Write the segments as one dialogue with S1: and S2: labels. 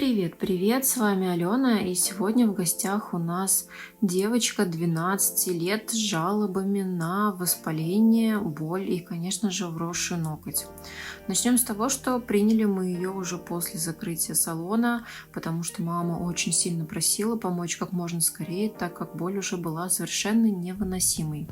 S1: Привет, привет, с вами Алена, и сегодня в гостях у нас девочка 12 лет с жалобами на воспаление, боль и, конечно же, вросший ноготь. Начнем с того, что приняли мы ее уже после закрытия салона, потому что мама очень сильно просила помочь как можно скорее, так как боль уже была совершенно невыносимой.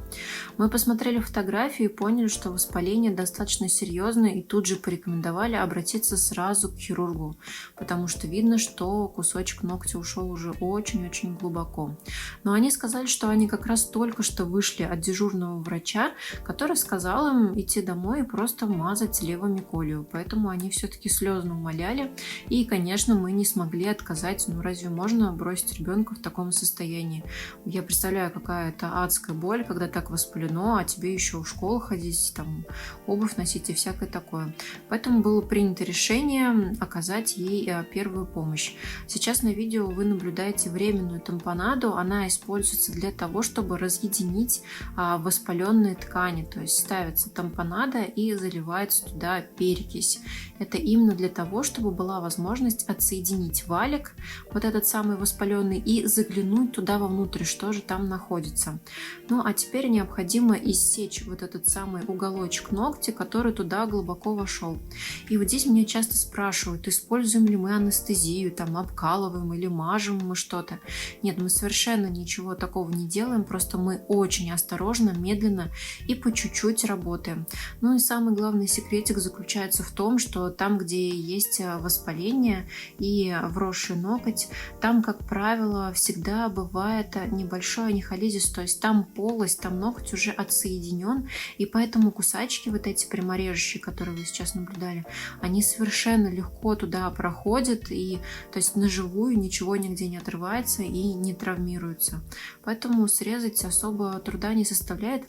S1: Мы посмотрели фотографии и поняли, что воспаление достаточно серьезное, и тут же порекомендовали обратиться сразу к хирургу, потому что видно, что кусочек ногтя ушел уже очень-очень глубоко. Но они сказали, что они как раз только что вышли от дежурного врача, который сказал им идти домой и просто мазать левомиколию. Поэтому они все-таки слезно умоляли. И, конечно, мы не смогли отказать. Ну, разве можно бросить ребенка в таком состоянии? Я представляю, какая это адская боль, когда так воспалено, а тебе еще в школу ходить, там, обувь носить и всякое такое. Поэтому было принято решение оказать ей первую помощь. Сейчас на видео вы наблюдаете временную тампонаду. Она используется для того, чтобы разъединить воспаленные ткани. То есть ставится тампонада и заливается туда перекись. Это именно для того, чтобы была возможность отсоединить валик, вот этот самый воспаленный, и заглянуть туда вовнутрь, что же там находится. Ну а теперь необходимо иссечь вот этот самый уголочек ногтя, который туда глубоко вошел. И вот здесь меня часто спрашивают, используем ли мы анестезию, там обкалываем или мажем мы что-то. Нет, мы совершенно ничего такого не делаем, просто мы очень осторожно, медленно и по чуть-чуть работаем. Ну и самый главный секретик заключается в том, что там, где есть воспаление и вросший ноготь, там, как правило, всегда бывает небольшой анихолизис, то есть там полость, там ноготь уже отсоединен, и поэтому кусачки вот эти пряморежущие, которые вы сейчас наблюдали, они совершенно легко туда проходят, и то есть наживую ничего нигде не отрывается и не травмируется. Поэтому срезать особо труда не составляет.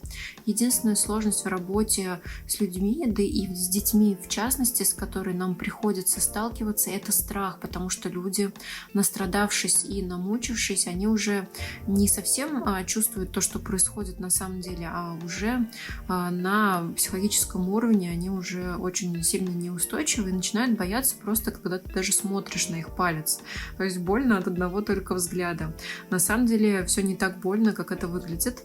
S1: Единственная сложность в работе с людьми, да и с детьми в частности, с которой нам приходится сталкиваться, это страх, потому что люди, настрадавшись и намучившись, они уже не совсем чувствуют то, что происходит на самом деле, а уже на психологическом уровне они уже очень сильно неустойчивы и начинают бояться просто, когда ты даже смотришь на их палец. То есть больно от одного только взгляда. На самом деле все не так больно, как это выглядит.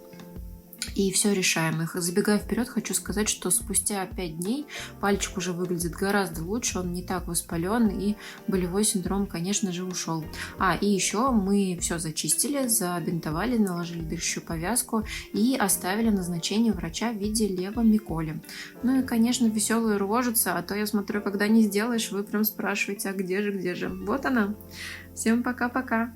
S1: И все решаемо. Забегая вперед, хочу сказать, что спустя 5 дней пальчик уже выглядит гораздо лучше, он не так воспален, и болевой синдром, конечно же, ушел. И еще мы все зачистили, забинтовали, наложили дышащую повязку и оставили назначение врача в виде левомиколи. Ну и, конечно, веселая рожица, а то я смотрю, когда не сделаешь, вы прям спрашиваете, а где же? Вот она. Всем пока-пока.